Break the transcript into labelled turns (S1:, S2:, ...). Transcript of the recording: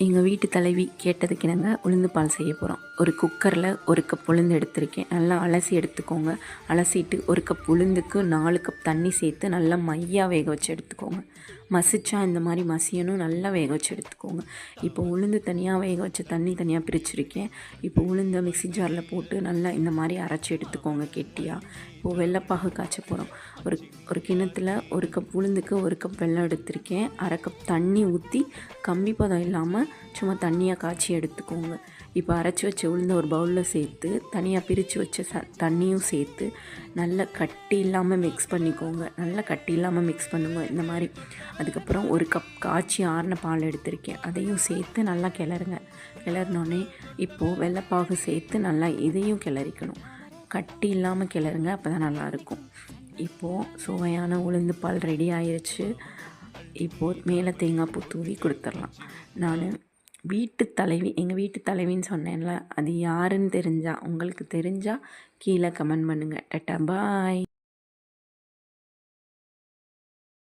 S1: எங்கள் வீட்டு தலைவி கேட்டதுக்கு இணங்க உளுந்து பால் செய்ய போகிறோம். ஒரு குக்கரில் 1 கப் உளுந்து எடுத்திருக்கேன். நல்லா அலசி எடுத்துக்கோங்க. அலசிட்டு 1 கப் உளுந்துக்கு 4 கப் தண்ணி சேர்த்து நல்லா மையாக வேக வச்சு எடுத்துக்கோங்க. மசிச்சா இந்த மாதிரி மசியணும், நல்லா வேக வச்சு எடுத்துக்கோங்க. இப்போ உளுந்து தனியாக வேக வச்ச தண்ணி தனியாக பிரிச்சுருக்கேன். இப்போ உளுந்தை மிக்ஸி ஜாரில் போட்டு நல்லா இந்த மாதிரி அரைச்சி எடுத்துக்கோங்க கெட்டியாக. இப்போது வெள்ளைப்பாகு காய்ச்ச போகிறோம். ஒரு கிண்ணத்தில் 1 கப் உளுந்துக்கு 1 கப் வெல்லம் எடுத்திருக்கேன். 1/2 கப் தண்ணி ஊற்றி கம்பி பதம் இல்லாமல் சும்மா தண்ணியாக காய்ச்சி எடுத்துக்கோங்க. இப்போ அரைச்சி வச்ச உளுந்தை ஒரு பவுலில் சேர்த்து தனியாக பிரித்து வச்ச தண்ணியும் சேர்த்து நல்லா கட்டி இல்லாமல் மிக்ஸ் பண்ணிக்கோங்க. நல்லா கட்டி இல்லாமல் மிக்ஸ் பண்ணுங்க இந்த மாதிரி. அதுக்கப்புறம் 1 கப் காய்ச்சி ஆறின பால் எடுத்திருக்கேன். அதையும் சேர்த்து நல்லா கிளறுங்க. கிளறினோடனே இப்போது வெள்ளைப்பாகு சேர்த்து நல்லா இதையும் கிளறிக்கணும். கட்டி இல்லாமல் கிளறுங்க, அப்போ தான் நல்லாயிருக்கும். இப்போது சுவையான உளுந்து பால் ரெடி ஆயிடுச்சு. இப்போது மேலே தேங்காய் பூ தூவி கொடுத்துடலாம். நான் வீட்டு தலைவி, எங்கள் வீட்டு தலைவின்னு சொன்னேன்ல, அது யாருன்னு உங்களுக்கு தெரிஞ்சால் கீழே கமெண்ட் பண்ணுங்கள். டாட்டா பாய்.